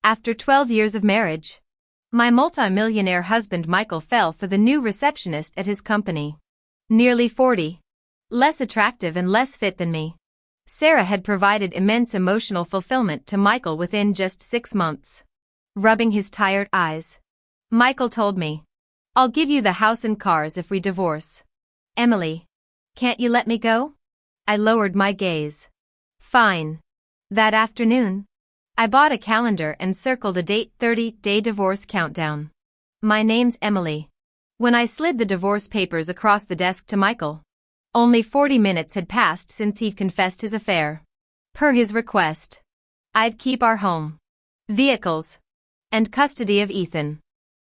After 12 years of marriage, my multi-millionaire husband Michael fell for the new receptionist at his company. Nearly 40. Less attractive and less fit than me. Sarah had provided immense emotional fulfillment to Michael within just 6 months. Rubbing his tired eyes, Michael told me, "I'll give you the house and cars if we divorce." "Emily, can't you let me go?" I lowered my gaze. "Fine." That afternoon, I bought a calendar and circled a date: 30-day divorce countdown. "My name's Emily." When I slid the divorce papers across the desk to Michael, only 40 minutes had passed since he'd confessed his affair. Per his request, I'd keep our home, vehicles, and custody of Ethan.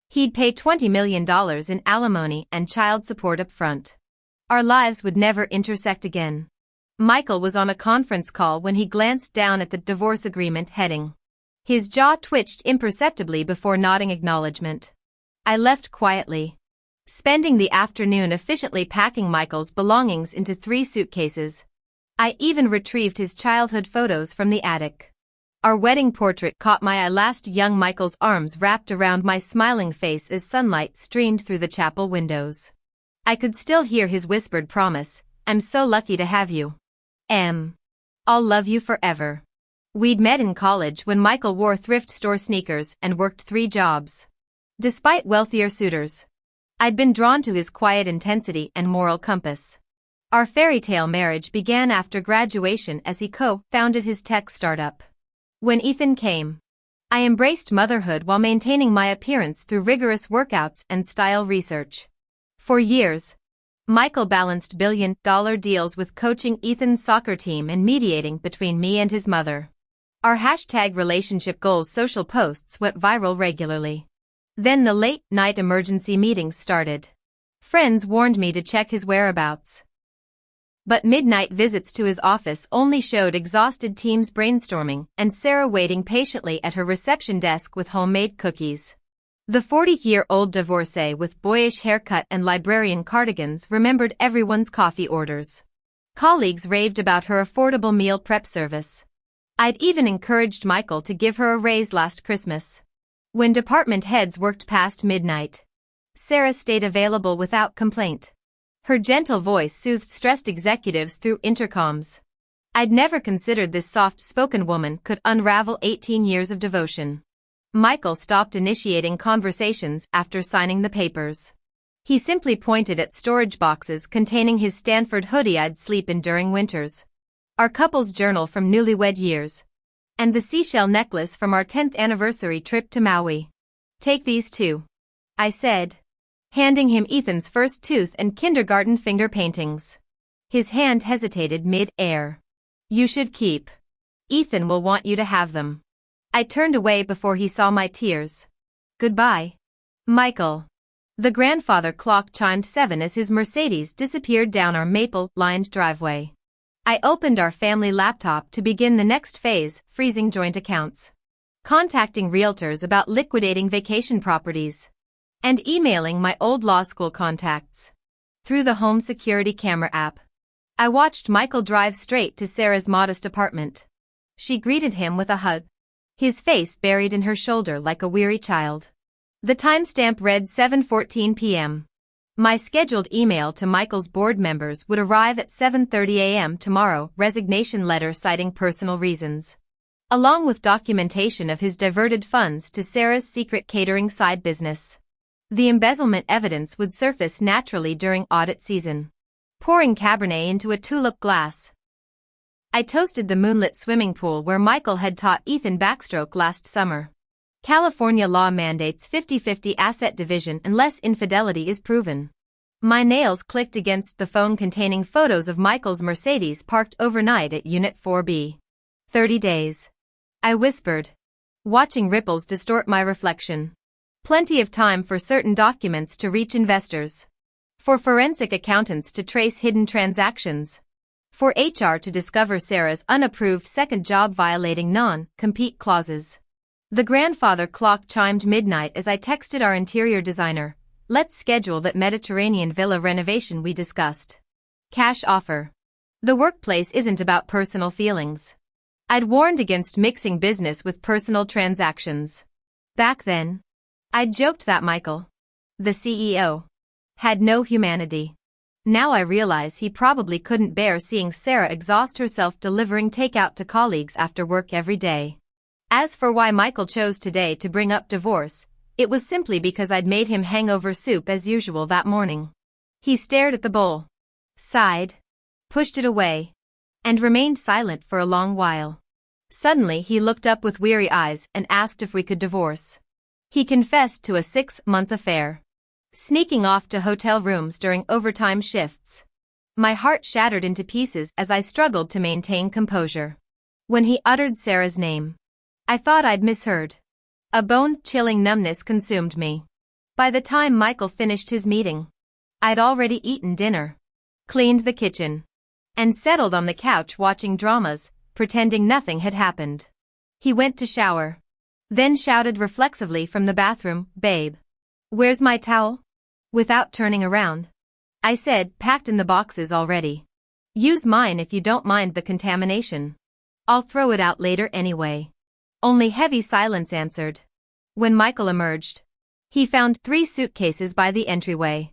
He'd pay $20 million in alimony and child support up front. Our lives would never intersect again. Michael was on a conference call when he glanced down at the divorce agreement heading. His jaw twitched imperceptibly before nodding acknowledgement. I left quietly, spending the afternoon efficiently packing Michael's belongings into 3 suitcases. I even retrieved his childhood photos from the attic. Our wedding portrait caught my eye, last young Michael's arms wrapped around my smiling face as sunlight streamed through the chapel windows. I could still hear his whispered promise, "I'm so lucky to have you. I'll love you forever." We'd met in college when Michael wore thrift store sneakers and worked 3 jobs. Despite wealthier suitors, I'd been drawn to his quiet intensity and moral compass. Our fairy tale marriage began after graduation as he co-founded his tech startup. When Ethan came, I embraced motherhood while maintaining my appearance through rigorous workouts and style research. For years, Michael balanced billion-dollar deals with coaching Ethan's soccer team and mediating between me and his mother. Our #relationship goals social posts went viral regularly. Then the late-night emergency meetings started. Friends warned me to check his whereabouts, but midnight visits to his office only showed exhausted teams brainstorming and Sarah waiting patiently at her reception desk with homemade cookies. The 40-year-old divorcee with boyish haircut and librarian cardigans remembered everyone's coffee orders. Colleagues raved about her affordable meal prep service. I'd even encouraged Michael to give her a raise last Christmas. When department heads worked past midnight, Sarah stayed available without complaint. Her gentle voice soothed stressed executives through intercoms. I'd never considered this soft-spoken woman could unravel 18 years of devotion. Michael stopped initiating conversations after signing the papers. He simply pointed at storage boxes containing his Stanford hoodie I'd sleep in during winters, our couple's journal from newlywed years, and the seashell necklace from our 10th anniversary trip to Maui. "Take these too," I said, handing him Ethan's first tooth and kindergarten finger paintings. His hand hesitated mid-air. "You should keep. Ethan will want you to have them." I turned away before he saw my tears. "Goodbye, Michael." The grandfather clock chimed 7 as his Mercedes disappeared down our maple-lined driveway. I opened our family laptop to begin the next phase, freezing joint accounts, contacting realtors about liquidating vacation properties, and emailing my old law school contacts. Through the home security camera app, I watched Michael drive straight to Sarah's modest apartment. She greeted him with a hug, his face buried in her shoulder like a weary child. The timestamp read 7:14 p.m. My scheduled email to Michael's board members would arrive at 7:30 a.m. tomorrow, resignation letter citing personal reasons, along with documentation of his diverted funds to Sarah's secret catering side business. The embezzlement evidence would surface naturally during audit season. Pouring Cabernet into a tulip glass, I toasted the moonlit swimming pool where Michael had taught Ethan backstroke last summer. California law mandates 50-50 asset division unless infidelity is proven. My nails clicked against the phone containing photos of Michael's Mercedes parked overnight at Unit 4B. 30 days. I whispered, watching ripples distort my reflection. Plenty of time for certain documents to reach investors, for forensic accountants to trace hidden transactions, for HR to discover Sarah's unapproved second job violating non-compete clauses. The grandfather clock chimed midnight as I texted our interior designer, "Let's schedule that Mediterranean villa renovation we discussed." Cash offer. The workplace isn't about personal feelings. I'd warned against mixing business with personal transactions. Back then, I'd joked that Michael, the CEO, had no humanity. Now I realize he probably couldn't bear seeing Sarah exhaust herself delivering takeout to colleagues after work every day. As for why Michael chose today to bring up divorce, it was simply because I'd made him hangover soup as usual that morning. He stared at the bowl, sighed, pushed it away, and remained silent for a long while. Suddenly he looked up with weary eyes and asked if we could divorce. He confessed to a 6-month affair, sneaking off to hotel rooms during overtime shifts. My heart shattered into pieces as I struggled to maintain composure. When he uttered Sarah's name, I thought I'd misheard. A bone-chilling numbness consumed me. By the time Michael finished his meeting, I'd already eaten dinner, cleaned the kitchen, and settled on the couch watching dramas, pretending nothing had happened. He went to shower, then shouted reflexively from the bathroom, "Babe, where's my towel?" Without turning around, I said, "Packed in the boxes already. Use mine if you don't mind the contamination. I'll throw it out later anyway." Only heavy silence answered. When Michael emerged, he found 3 suitcases by the entryway.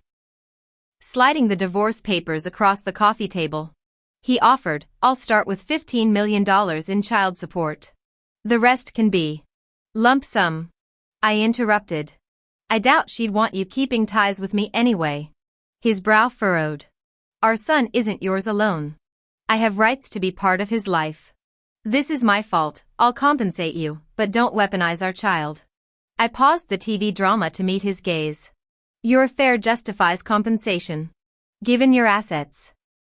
Sliding the divorce papers across the coffee table, he offered, "I'll start with $15 million in child support. The rest can be lump sum." I interrupted. "I doubt she'd want you keeping ties with me anyway." His brow furrowed. "Our son isn't yours alone. I have rights to be part of his life. This is my fault, I'll compensate you, but don't weaponize our child." I paused the TV drama to meet his gaze. "Your affair justifies compensation. Given your assets,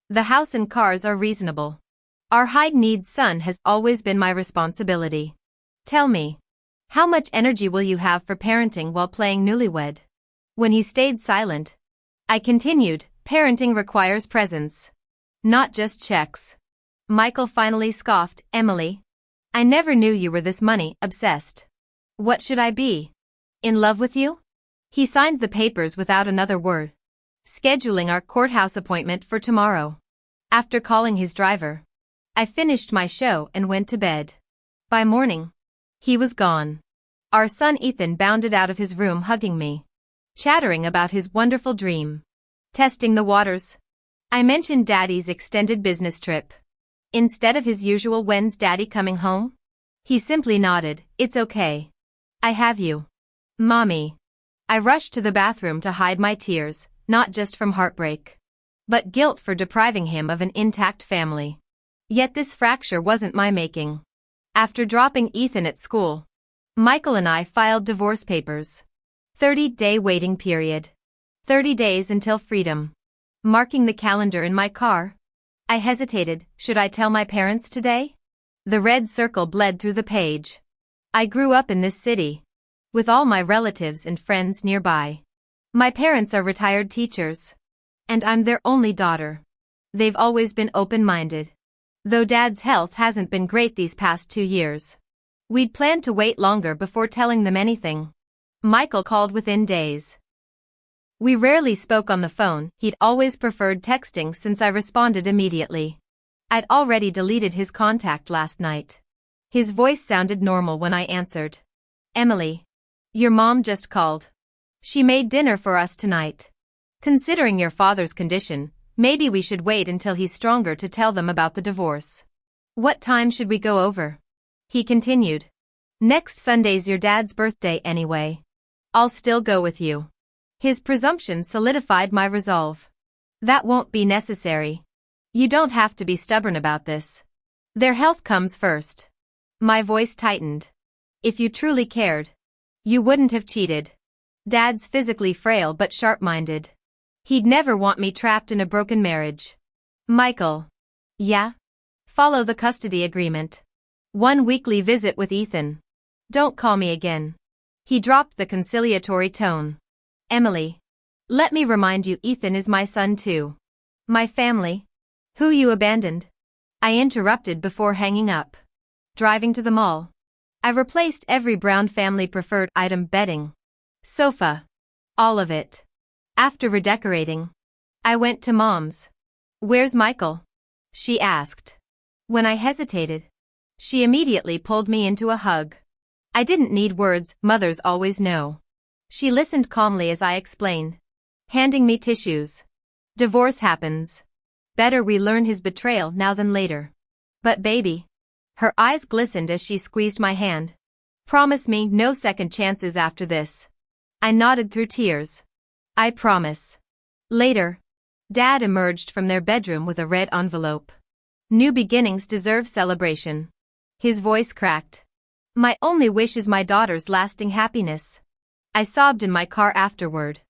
the house and cars are reasonable. Our high-needs son has always been my responsibility. Tell me, how much energy will you have for parenting while playing newlywed?" When he stayed silent, I continued, "Parenting requires presence, not just checks." Michael finally scoffed, "Emily, I never knew you were this money-obsessed. What should I be? In love with you?" He signed the papers without another word, scheduling our courthouse appointment for tomorrow. After calling his driver, I finished my show and went to bed. By morning, he was gone. Our son Ethan bounded out of his room hugging me, chattering about his wonderful dream. Testing the waters, I mentioned Daddy's extended business trip. Instead of his usual "When's Daddy coming home?" he simply nodded, "It's okay. I have you, Mommy." I rushed to the bathroom to hide my tears, not just from heartbreak, but guilt for depriving him of an intact family. Yet this fracture wasn't my making. After dropping Ethan at school, Michael and I filed divorce papers. 30-day waiting period. 30 days until freedom. Marking the calendar in my car, I hesitated, should I tell my parents today? The red circle bled through the page. I grew up in this city, with all my relatives and friends nearby. My parents are retired teachers, and I'm their only daughter. They've always been open-minded, though Dad's health hasn't been great these past 2 years. We'd planned to wait longer before telling them anything. Michael called within days. We rarely spoke on the phone, he'd always preferred texting since I responded immediately. I'd already deleted his contact last night. His voice sounded normal when I answered. "Emily, your mom just called. She made dinner for us tonight. Considering your father's condition, maybe we should wait until he's stronger to tell them about the divorce." "What time should we go over?" he continued. "Next Sunday's your dad's birthday anyway. I'll still go with you." His presumption solidified my resolve. "That won't be necessary. You don't have to be stubborn about this. Their health comes first." My voice tightened. "If you truly cared, you wouldn't have cheated. Dad's physically frail but sharp-minded. He'd never want me trapped in a broken marriage." "Michael." "Yeah?" "Follow the custody agreement. 1 weekly visit with Ethan. Don't call me again." He dropped the conciliatory tone. "Emily, let me remind you, Ethan is my son too. My family, who you abandoned." I interrupted before hanging up. Driving to the mall, I replaced every Brown family preferred item: bedding, sofa, all of it. After redecorating, I went to Mom's. "Where's Michael?" she asked. When I hesitated, She immediately pulled me into a hug. I didn't need words, mothers always know. She listened calmly as I explained, handing me tissues. Divorce happens. Better we learn his betrayal now than later. But baby. Her eyes glistened as she squeezed my hand. Promise me no second chances after this. I nodded through tears. I promise. Later. Dad emerged from their bedroom with a red envelope. New beginnings deserve celebration. His voice cracked. My only wish is my daughter's lasting happiness. I sobbed in my car afterward,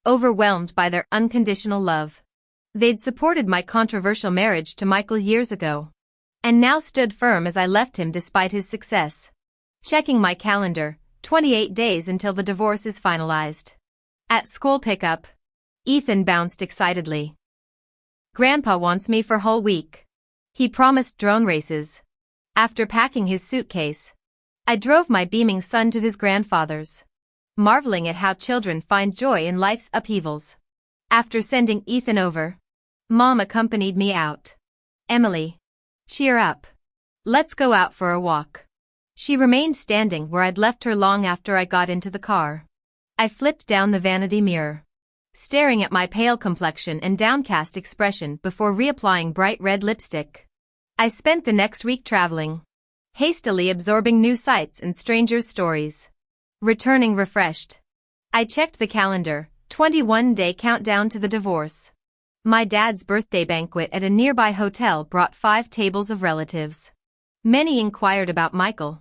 overwhelmed by their unconditional love. They'd supported my controversial marriage to Michael years ago, and now stood firm as I left him despite his success. Checking my calendar, 28 days until the divorce is finalized. At school pickup, Ethan bounced excitedly. Grandpa wants me for whole week. He promised drone races. After packing his suitcase, I drove my beaming son to his grandfather's, marveling at how children find joy in life's upheavals. After sending Ethan over, Mom accompanied me out. Emily, cheer up. Let's go out for a walk. She remained standing where I'd left her long after I got into the car. I flipped down the vanity mirror, staring at my pale complexion and downcast expression before reapplying bright red lipstick. I spent the next week traveling, hastily absorbing new sights and strangers' stories. Returning refreshed, I checked the calendar, 21-day countdown to the divorce. My dad's birthday banquet at a nearby hotel brought 5 tables of relatives. Many inquired about Michael,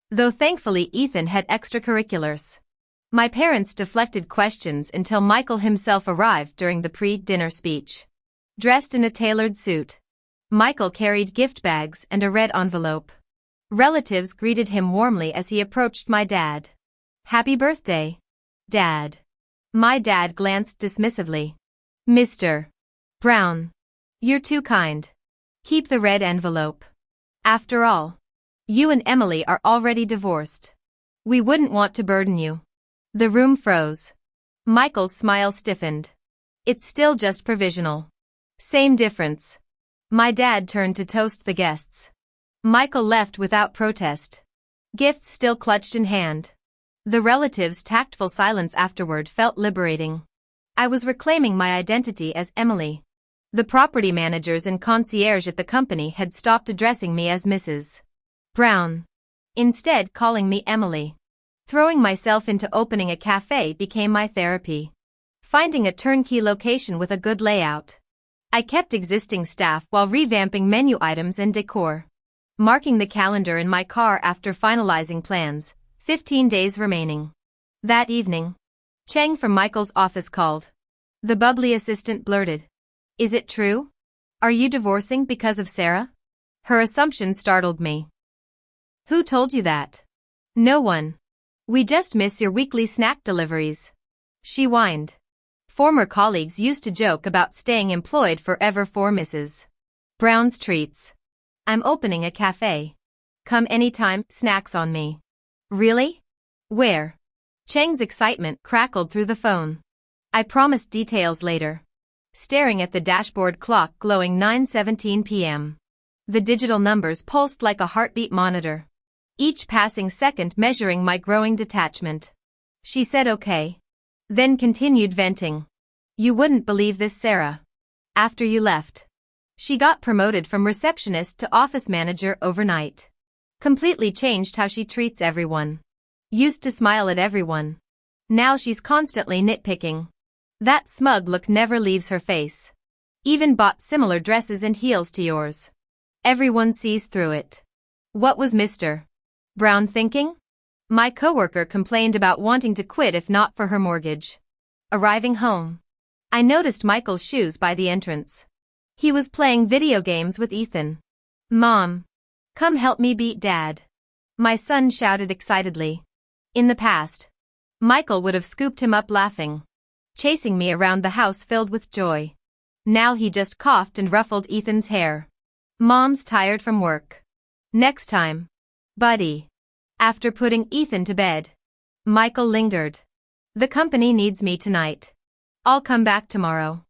though thankfully Ethan had extracurriculars. My parents deflected questions until Michael himself arrived during the pre-dinner speech. Dressed in a tailored suit, Michael carried gift bags and a red envelope. Relatives greeted him warmly as he approached my dad. Happy birthday, Dad. My dad glanced dismissively. Mr. Brown. You're too kind. Keep the red envelope. After all, you and Emily are already divorced. We wouldn't want to burden you. The room froze. Michael's smile stiffened. It's still just provisional. Same difference. My dad turned to toast the guests. Michael left without protest, gifts still clutched in hand. The relatives' tactful silence afterward felt liberating. I was reclaiming my identity as Emily. The property managers and concierge at the company had stopped addressing me as Mrs. Brown, instead calling me Emily. Throwing myself into opening a cafe became my therapy. Finding a turnkey location with a good layout. I kept existing staff while revamping menu items and decor. Marking the calendar in my car after finalizing plans, 15 days remaining. That evening, Cheng from Michael's office called. The bubbly assistant blurted. Is it true? Are you divorcing because of Sarah? Her assumption startled me. Who told you that? No one. We just miss your weekly snack deliveries. She whined. Former colleagues used to joke about staying employed forever for Mrs. Brown's treats. I'm opening a cafe. Come anytime, snacks on me. Really? Where? Cheng's excitement crackled through the phone. I promised details later. Staring at the dashboard clock glowing 9:17 p.m. The digital numbers pulsed like a heartbeat monitor, each passing second measuring my growing detachment. She said okay, then continued venting. You wouldn't believe this, Sarah. After you left, she got promoted from receptionist to office manager overnight. Completely changed how she treats everyone. Used to smile at everyone. Now she's constantly nitpicking. That smug look never leaves her face. Even bought similar dresses and heels to yours. Everyone sees through it. What was Mr. Brown thinking? My coworker complained about wanting to quit if not for her mortgage. Arriving home, I noticed Michael's shoes by the entrance. He was playing video games with Ethan. Mom, come help me beat Dad. My son shouted excitedly. In the past, Michael would have scooped him up laughing, chasing me around the house filled with joy. Now he just coughed and ruffled Ethan's hair. Mom's tired from work. Next time, buddy. After putting Ethan to bed, Michael lingered. The company needs me tonight. I'll come back tomorrow.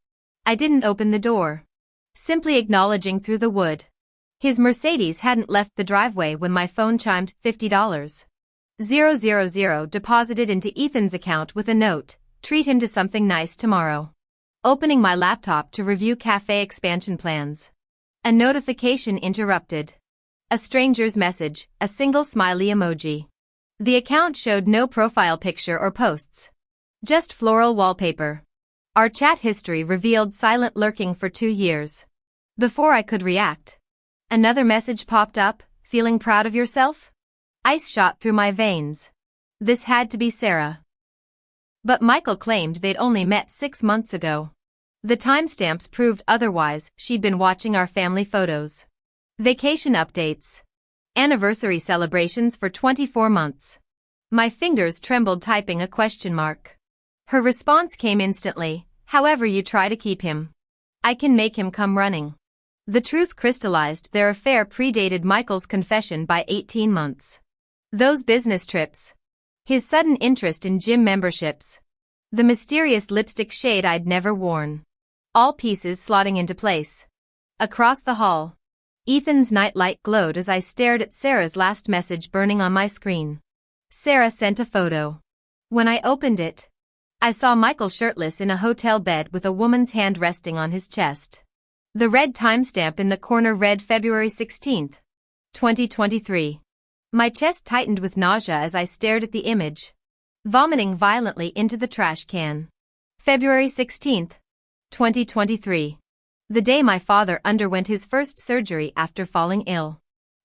I didn't open the door, simply acknowledging through the wood. His Mercedes hadn't left the driveway when my phone chimed. $50,000 deposited into Ethan's account with a note, "Treat him to something nice tomorrow." Opening my laptop to review cafe expansion plans. A notification interrupted. A stranger's message, a single smiley emoji. The account showed no profile picture or posts. Just floral wallpaper. Our chat history revealed silent lurking for 2 years. Before I could react, another message popped up, "Feeling proud of yourself?" Ice shot through my veins. This had to be Sarah. But Michael claimed they'd only met 6 months ago. The timestamps proved otherwise. She'd been watching our family photos. Vacation updates. Anniversary celebrations for 24 months. My fingers trembled typing a question mark. Her response came instantly, "However you try to keep him, I can make him come running." The truth crystallized. Their affair predated Michael's confession by 18 months. Those business trips. His sudden interest in gym memberships. The mysterious lipstick shade I'd never worn. All pieces slotting into place. Across the hall, Ethan's nightlight glowed as I stared at Sarah's last message burning on my screen. Sarah sent a photo. When I opened it, I saw Michael shirtless in a hotel bed with a woman's hand resting on his chest. The red timestamp in the corner read February 16th, 2023. My chest tightened with nausea as I stared at the image, vomiting violently into the trash can. February 16th, 2023. The day my father underwent his first surgery after falling ill.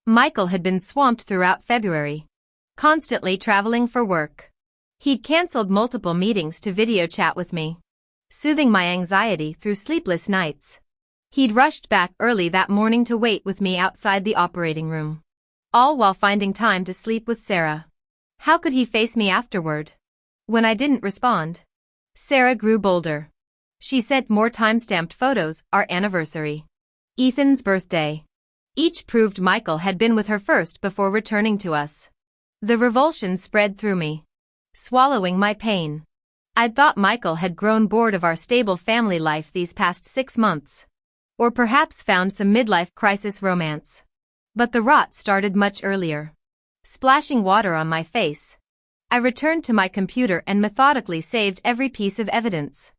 Michael had been swamped throughout February, constantly traveling for work. He'd canceled multiple meetings to video chat with me, soothing my anxiety through sleepless nights. He'd rushed back early that morning to wait with me outside the operating room, all while finding time to sleep with Sarah. How could he face me afterward? When I didn't respond, Sarah grew bolder. She sent more time-stamped photos, our anniversary, Ethan's birthday. Each proved Michael had been with her first before returning to us. The revulsion spread through me, swallowing my pain. I'd thought Michael had grown bored of our stable family life these past 6 months. Or perhaps found some midlife crisis romance. But the rot started much earlier. Splashing water on my face, I returned to my computer and methodically saved every piece of evidence.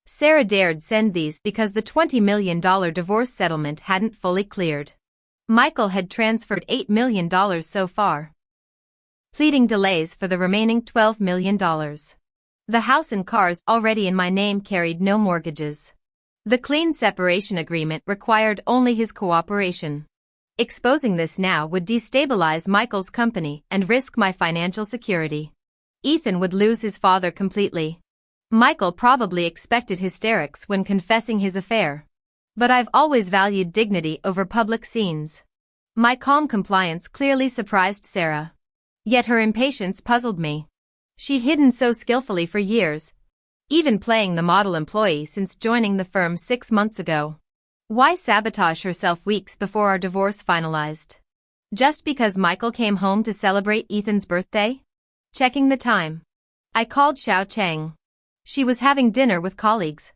Sarah dared send these because the $20 million divorce settlement hadn't fully cleared. Michael had transferred $8 million so far, pleading delays for the remaining $12 million. The house and cars already in my name carried no mortgages. The clean separation agreement required only his cooperation. Exposing this now would destabilize Michael's company and risk my financial security. Ethan would lose his father completely. Michael probably expected hysterics when confessing his affair. But I've always valued dignity over public scenes. My calm compliance clearly surprised Sarah. Yet her impatience puzzled me. She'd hidden so skillfully for years, even playing the model employee since joining the firm 6 months ago. Why sabotage herself weeks before our divorce finalized? Just because Michael came home to celebrate Ethan's birthday? Checking the time, I called Xiao Chang. She was having dinner with colleagues,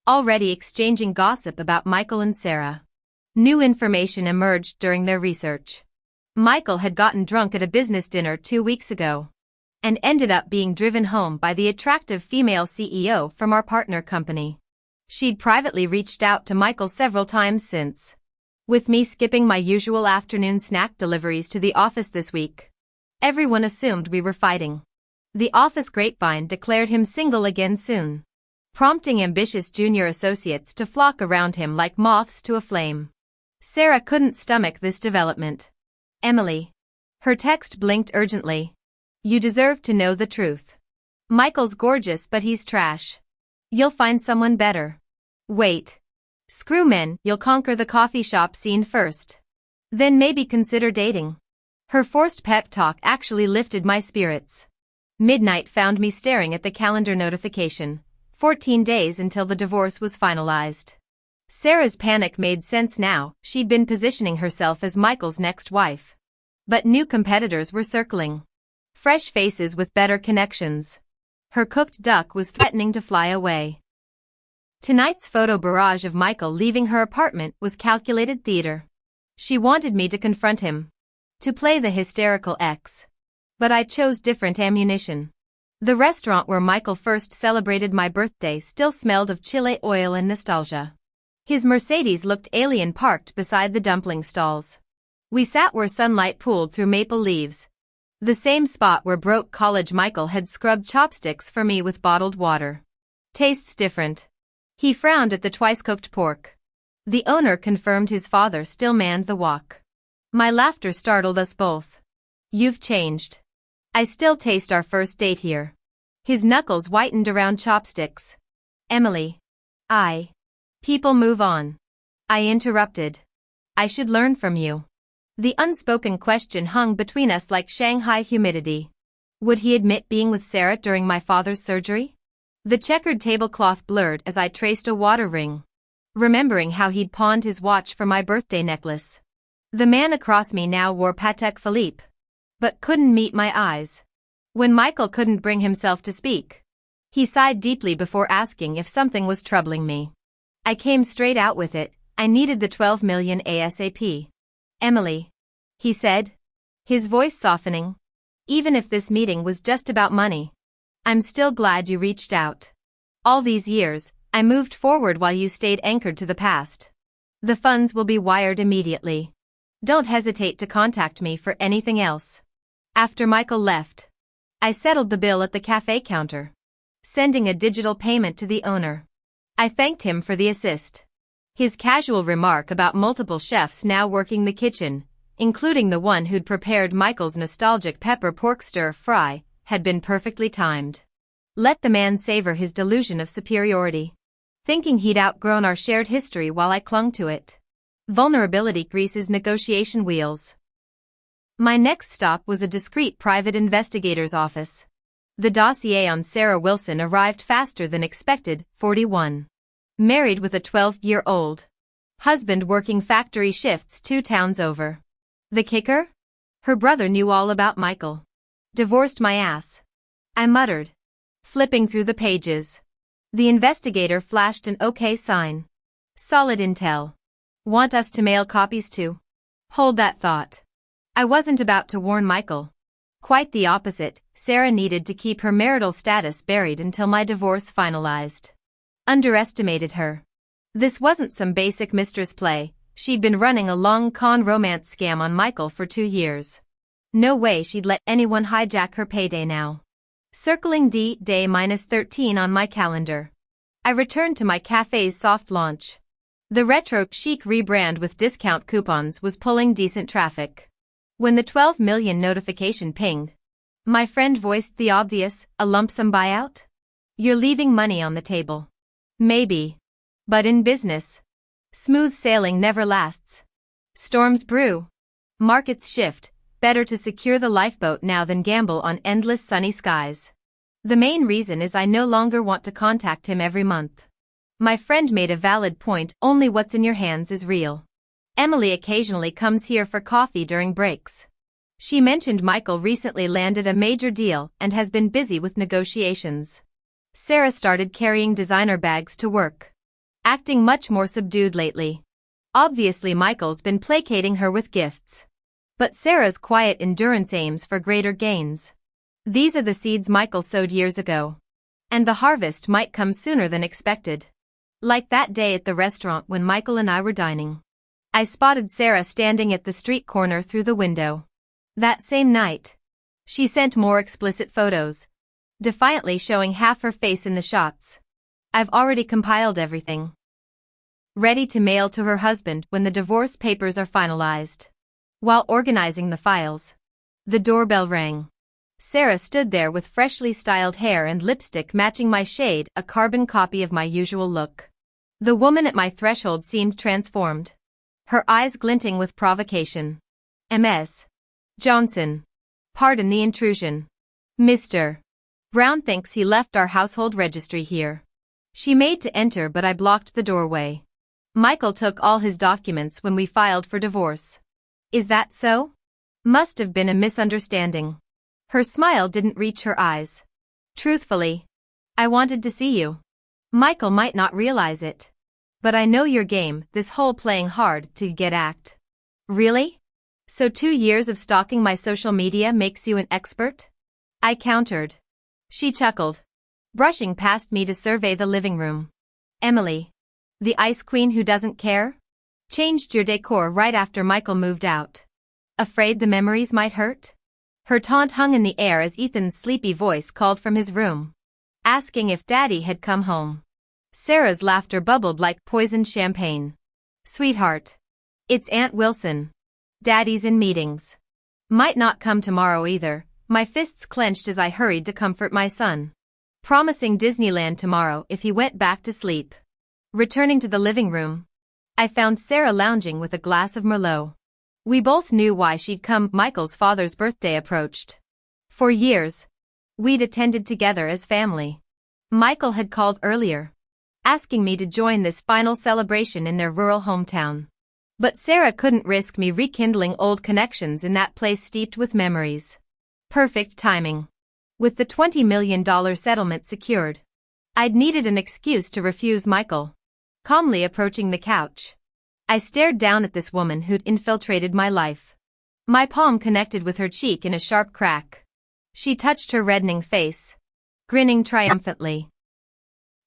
already exchanging gossip about Michael and Sarah. New information emerged during their research. Michael had gotten drunk at a business dinner 2 weeks ago, and ended up being driven home by the attractive female CEO from our partner company. She'd privately reached out to Michael several times since, with me skipping my usual afternoon snack deliveries to the office this week. Everyone assumed we were fighting. The office grapevine declared him single again soon, prompting ambitious junior associates to flock around him like moths to a flame. Sarah couldn't stomach this development. "Emily." Her text blinked urgently. "You deserve to know the truth. Michael's gorgeous but he's trash. You'll find someone better." "Wait. Screw men, you'll conquer the coffee shop scene first. Then maybe consider dating." Her forced pep talk actually lifted my spirits. Midnight found me staring at the calendar notification. 14 days until the divorce was finalized. Sarah's panic made sense now. She'd been positioning herself as Michael's next wife. But new competitors were circling. Fresh faces with better connections. Her cooked duck was threatening to fly away. Tonight's photo barrage of Michael leaving her apartment was calculated theater. She wanted me to confront him. To play the hysterical ex. But I chose different ammunition. The restaurant where Michael first celebrated my birthday still smelled of chile oil and nostalgia. His Mercedes looked alien parked beside the dumpling stalls. We sat where sunlight pooled through maple leaves. The same spot where broke college Michael had scrubbed chopsticks for me with bottled water. Tastes different. He frowned at the twice-cooked pork. The owner confirmed his father still manned the wok. My laughter startled us both. You've changed. I still taste our first date here. His knuckles whitened around chopsticks. Emily. People move on. I interrupted. I should learn from you. The unspoken question hung between us like Shanghai humidity. Would he admit being with Sarah during my father's surgery? The checkered tablecloth blurred as I traced a water ring. Remembering how he'd pawned his watch for my birthday necklace. The man across me now wore Patek Philippe. But couldn't meet my eyes. When Michael couldn't bring himself to speak, he sighed deeply before asking if something was troubling me. I came straight out with it. I needed the 12 million ASAP. Emily, he said, his voice softening. Even if this meeting was just about money, I'm still glad you reached out. All these years, I moved forward while you stayed anchored to the past. The funds will be wired immediately. Don't hesitate to contact me for anything else. After Michael left, I settled the bill at the cafe counter, sending a digital payment to the owner. I thanked him for the assist. His casual remark about multiple chefs now working the kitchen, including the one who'd prepared Michael's nostalgic pepper pork stir-fry, had been perfectly timed. Let the man savor his delusion of superiority. Thinking he'd outgrown our shared history while I clung to it. Vulnerability greases negotiation wheels. My next stop was a discreet private investigator's office. The dossier on Sarah Wilson arrived faster than expected, 41. Married with a 12-year-old. Husband working factory shifts 2 towns over. The kicker? Her brother knew all about Michael. Divorced my ass. I muttered. Flipping through the pages. The investigator flashed an OK sign. Solid intel. Want us to mail copies too? Hold that thought. I wasn't about to warn Michael. Quite the opposite, Sarah needed to keep her marital status buried until my divorce finalized. Underestimated her. This wasn't some basic mistress play, she'd been running a long con romance scam on Michael for 2 years. No way she'd let anyone hijack her payday now. Circling day -13 on my calendar. I returned to my cafe's soft launch. The retro chic rebrand with discount coupons was pulling decent traffic. When the 12 million notification pinged, my friend voiced the obvious, a lump sum buyout? You're leaving money on the table. Maybe. But in business, smooth sailing never lasts. Storms brew. Markets shift. Better to secure the lifeboat now than gamble on endless sunny skies. The main reason is I no longer want to contact him every month. My friend made a valid point, only what's in your hands is real. Emily occasionally comes here for coffee during breaks. She mentioned Michael recently landed a major deal and has been busy with negotiations. Sarah started carrying designer bags to work. Acting much more subdued lately. Obviously Michael's been placating her with gifts. But Sarah's quiet endurance aims for greater gains. These are the seeds Michael sowed years ago. And the harvest might come sooner than expected. Like that day at the restaurant when Michael and I were dining. I spotted Sarah standing at the street corner through the window. That same night, she sent more explicit photos, defiantly showing half her face in the shots. I've already compiled everything. Ready to mail to her husband when the divorce papers are finalized. While organizing the files, the doorbell rang. Sarah stood there with freshly styled hair and lipstick matching my shade, a carbon copy of my usual look. The woman at my threshold seemed transformed. Her eyes glinting with provocation. Ms. Johnson. Pardon the intrusion. Mr. Brown thinks he left our household registry here. She made to enter but I blocked the doorway. Michael took all his documents when we filed for divorce. Is that so? Must have been a misunderstanding. Her smile didn't reach her eyes. Truthfully, I wanted to see you. Michael might not realize it. But I know your game, this whole playing hard to get act. Really? So 2 years of stalking my social media makes you an expert? I countered. She chuckled, brushing past me to survey the living room. Emily, the ice queen who doesn't care? Changed your decor right after Michael moved out. Afraid the memories might hurt? Her taunt hung in the air as Ethan's sleepy voice called from his room, asking if Daddy had come home. Sarah's laughter bubbled like poisoned champagne. Sweetheart, it's Aunt Wilson. Daddy's in meetings. Might not come tomorrow either. My fists clenched as I hurried to comfort my son, promising Disneyland tomorrow if he went back to sleep. Returning to the living room, I found Sarah lounging with a glass of Merlot. We both knew why she'd come. Michael's father's birthday approached. For years, we'd attended together as family. Michael had called earlier, asking me to join this final celebration in their rural hometown. But Sarah couldn't risk me rekindling old connections in that place steeped with memories. Perfect timing. With the $20 million settlement secured, I'd needed an excuse to refuse Michael. Calmly approaching the couch, I stared down at this woman who'd infiltrated my life. My palm connected with her cheek in a sharp crack. She touched her reddening face, grinning triumphantly.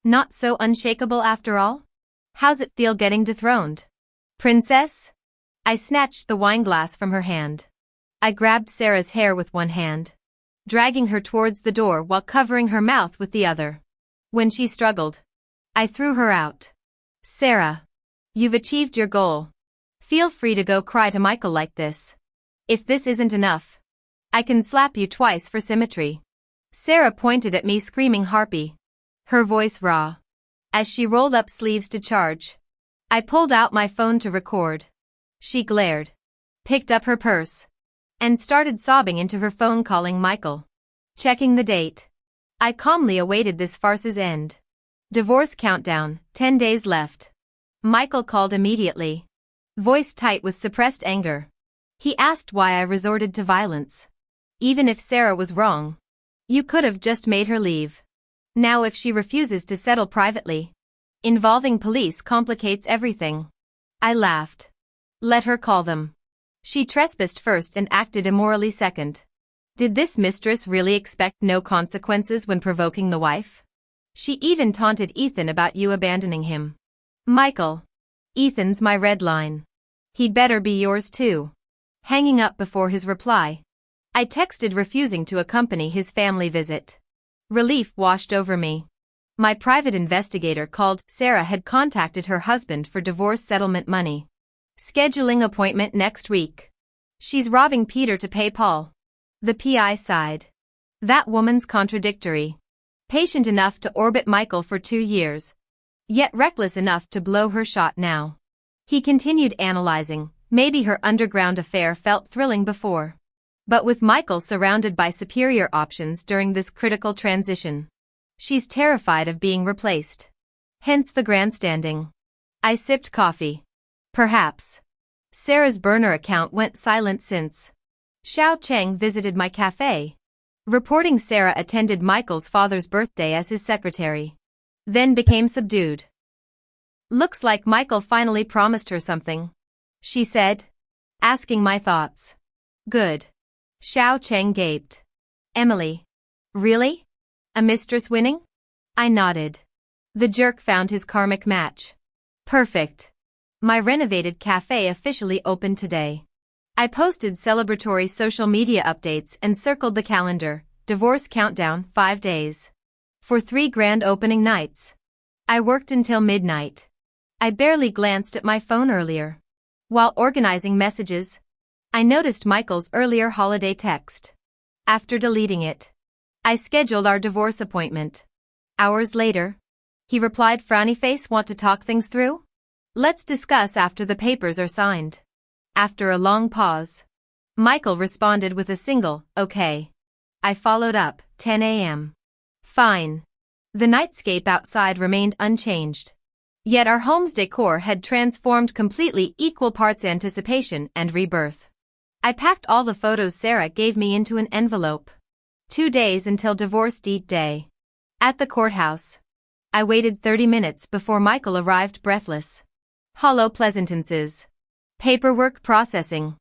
Not so unshakable after all? How's it feel getting dethroned, princess? I snatched the wineglass from her hand. I grabbed Sarah's hair with one hand, dragging her towards the door while covering her mouth with the other. When she struggled, I threw her out. Sarah, you've achieved your goal. Feel free to go cry to Michael like this. If this isn't enough, I can slap you twice for symmetry. Sarah pointed at me screaming harpy, her voice raw, as she rolled up sleeves to charge. I pulled out my phone to record. She glared, picked up her purse, and started sobbing into her phone calling Michael. Checking the date, I calmly awaited this farce's end. Divorce countdown, 10 days left. Michael called immediately, voice tight with suppressed anger. He asked why I resorted to violence. Even if Sarah was wrong, you could have just made her leave. Now if she refuses to settle privately, involving police complicates everything. I laughed. Let her call them. She trespassed first and acted immorally second. Did this mistress really expect no consequences when provoking the wife? She even taunted Ethan about you abandoning him. Michael, Ethan's my red line. He'd better be yours too. Hanging up before his reply, I texted refusing to accompany his family visit. Relief washed over me. My private investigator called. Sarah had contacted her husband for divorce settlement money. Scheduling appointment next week. She's robbing Peter to pay Paul. The PI sighed. That woman's contradictory. Patient enough to orbit Michael for 2 years, yet reckless enough to blow her shot now. He continued analyzing. Maybe her underground affair felt thrilling before, but with Michael surrounded by superior options during this critical transition, she's terrified of being replaced. Hence the grandstanding. I sipped coffee. Perhaps Sarah's burner account went silent since Xiao Cheng visited my cafe, reporting Sarah attended Michael's father's birthday as his secretary, then became subdued. Looks like Michael finally promised her something, she said, asking my thoughts. Good. Xiao Cheng gaped. Emily. Really? A mistress winning? I nodded. The jerk found his karmic match. Perfect. My renovated cafe officially opened today. I posted celebratory social media updates and circled the calendar. Divorce countdown, 5 days. For 3 grand opening nights. I worked until midnight. I barely glanced at my phone earlier. While organizing messages, I noticed Michael's earlier holiday text. After deleting it, I scheduled our divorce appointment. Hours later, he replied, frowny face, want to talk things through? Let's discuss after the papers are signed. After a long pause, Michael responded with a single, okay. I followed up, 10 a.m. Fine. The nightscape outside remained unchanged. Yet our home's decor had transformed completely, equal parts anticipation and rebirth. I packed all the photos Sarah gave me into an envelope. 2 days until divorce deed day. At the courthouse, I waited 30 minutes before Michael arrived, breathless. Hollow pleasantnesses. Paperwork processing.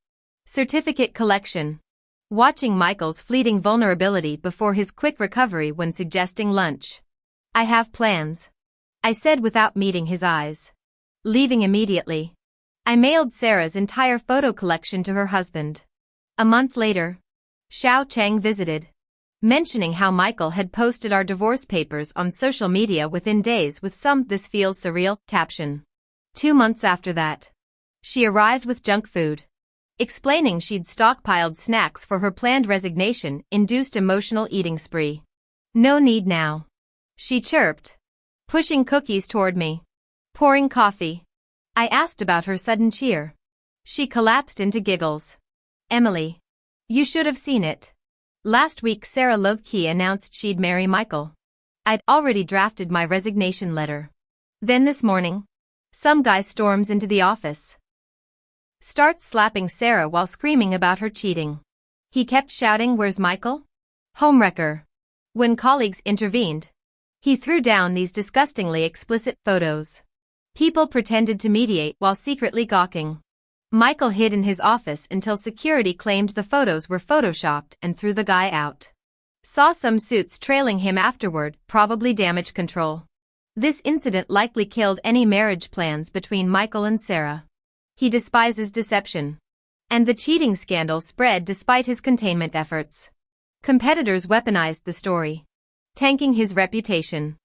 Certificate collection. Watching Michael's fleeting vulnerability before his quick recovery when suggesting lunch. I have plans, I said without meeting his eyes. Leaving immediately. I mailed Sarah's entire photo collection to her husband. A month later, Xiao Cheng visited, mentioning how Michael had posted our divorce papers on social media within days with some "this feels surreal" caption. 2 months after that, she arrived with junk food, explaining she'd stockpiled snacks for her planned resignation-induced emotional eating spree. No need now, she chirped, pushing cookies toward me. Pouring coffee. I asked about her sudden cheer. She collapsed into giggles. Emily, you should have seen it. Last week Sarah low-key announced she'd marry Michael. I'd already drafted my resignation letter. Then this morning, some guy storms into the office, starts slapping Sarah while screaming about her cheating. He kept shouting, "Where's Michael? Homewrecker." When colleagues intervened, he threw down these disgustingly explicit photos. People pretended to mediate while secretly gawking. Michael hid in his office until security claimed the photos were photoshopped and threw the guy out. Saw some suits trailing him afterward, probably damage control. This incident likely killed any marriage plans between Michael and Sarah. He despises deception. And the cheating scandal spread despite his containment efforts. Competitors weaponized the story, tanking his reputation.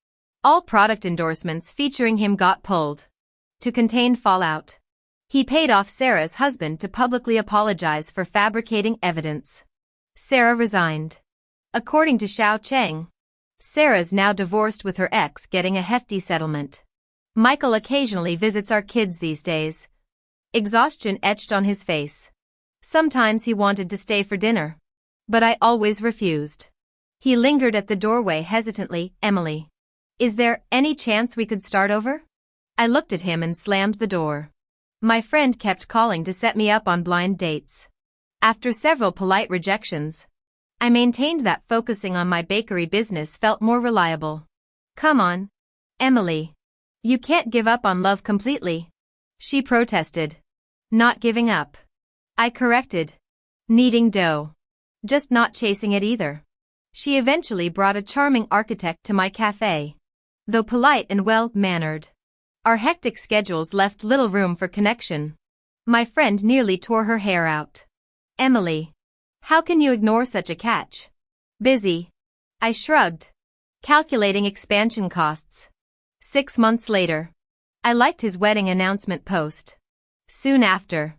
All product endorsements featuring him got pulled. To contain fallout, he paid off Sarah's husband to publicly apologize for fabricating evidence. Sarah resigned. According to Xiao Cheng, Sarah's now divorced with her ex, getting a hefty settlement. Michael occasionally visits our kids these days. Exhaustion etched on his face. Sometimes he wanted to stay for dinner, but I always refused. He lingered at the doorway hesitantly. Emily, is there any chance we could start over? I looked at him and slammed the door. My friend kept calling to set me up on blind dates. After several polite rejections, I maintained that focusing on my bakery business felt more reliable. Come on, Emily. You can't give up on love completely, she protested. Not giving up, I corrected. Needing dough, just not chasing it either. She eventually brought a charming architect to my cafe. Though polite and well-mannered, our hectic schedules left little room for connection. My friend nearly tore her hair out. Emily, how can you ignore such a catch? Busy, I shrugged, calculating expansion costs. 6 months later, I liked his wedding announcement post. Soon after,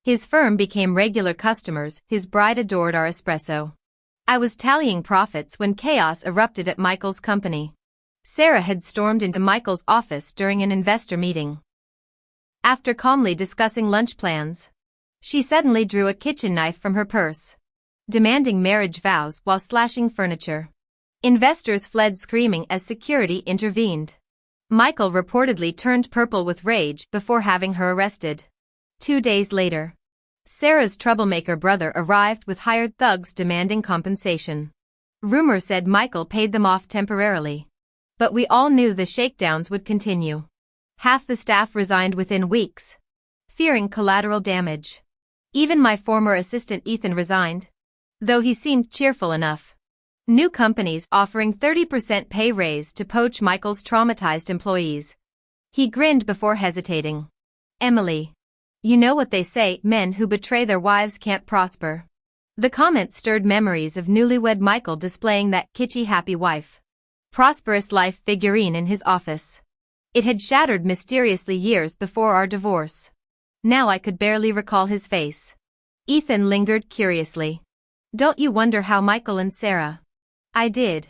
his firm became regular customers. His bride adored our espresso. I was tallying profits when chaos erupted at Michael's company. Sarah had stormed into Michael's office during an investor meeting. After calmly discussing lunch plans, she suddenly drew a kitchen knife from her purse, demanding marriage vows while slashing furniture. Investors fled screaming as security intervened. Michael reportedly turned purple with rage before having her arrested. 2 days later, Sarah's troublemaker brother arrived with hired thugs demanding compensation. Rumor said Michael paid them off temporarily, but we all knew the shakedowns would continue. Half the staff resigned within weeks, fearing collateral damage. Even my former assistant Ethan resigned, though he seemed cheerful enough. New companies offering 30% pay raise to poach Michael's traumatized employees. He grinned before hesitating. Emily, you know what they say, men who betray their wives can't prosper. The comment stirred memories of newlywed Michael displaying that kitschy happy wife, prosperous life figurine in his office. It had shattered mysteriously years before our divorce. Now I could barely recall his face. Ethan lingered curiously. Don't you wonder how Michael and Sarah? I did,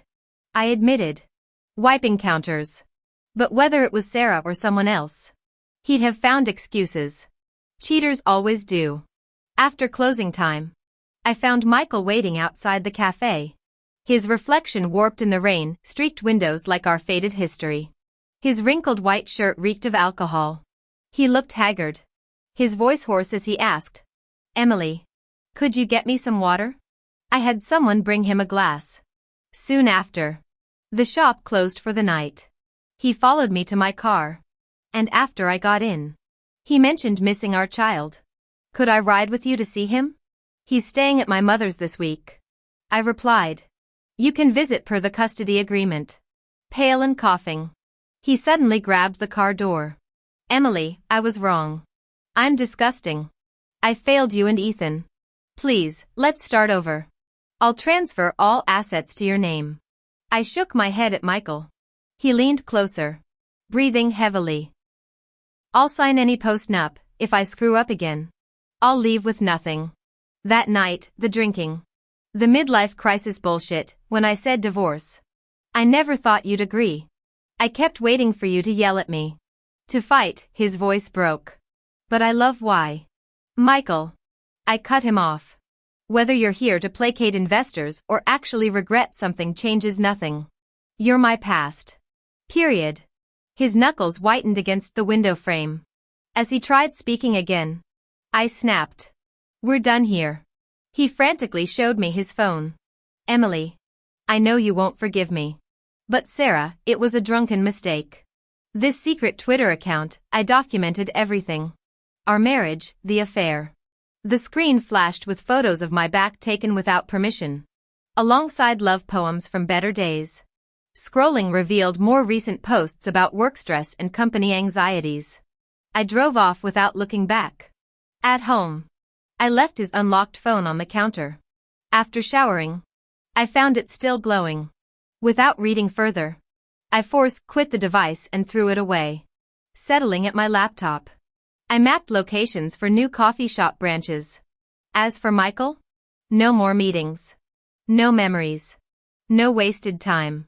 I admitted, wiping counters. But whether it was Sarah or someone else, he'd have found excuses. Cheaters always do. After closing time, I found Michael waiting outside the cafe. His reflection warped in the rain-streaked windows like our faded history. His wrinkled white shirt reeked of alcohol. He looked haggard, his voice hoarse as he asked, Emily, could you get me some water? I had someone bring him a glass. Soon after, the shop closed for the night. He followed me to my car. And after I got in, he mentioned missing our child. Could I ride with you to see him? He's staying at my mother's this week. I replied. You can visit per the custody agreement. Pale and coughing. He suddenly grabbed the car door. Emily, I was wrong. I'm disgusting. I failed you and Ethan. Please, let's start over. I'll transfer all assets to your name. I shook my head at Michael. He leaned closer, breathing heavily. I'll sign any post-nup, if I screw up again. I'll leave with nothing. That night, the drinking. The midlife crisis bullshit, when I said divorce. I never thought you'd agree. I kept waiting for you to yell at me. To fight, his voice broke. But I love why. Michael. I cut him off. Whether you're here to placate investors or actually regret something changes nothing. You're my past. Period. His knuckles whitened against the window frame. As he tried speaking again, I snapped. We're done here. He frantically showed me his phone. Emily. I know you won't forgive me. But Sarah, it was a drunken mistake. This secret Twitter account, I documented everything. Our marriage, the affair. The screen flashed with photos of my back taken without permission. Alongside love poems from better days. Scrolling revealed more recent posts about work stress and company anxieties. I drove off without looking back. At home. I left his unlocked phone on the counter. After showering, I found it still glowing. Without reading further, I quit the device and threw it away. Settling at my laptop, I mapped locations for new coffee shop branches. As for Michael, no more meetings. No memories. No wasted time.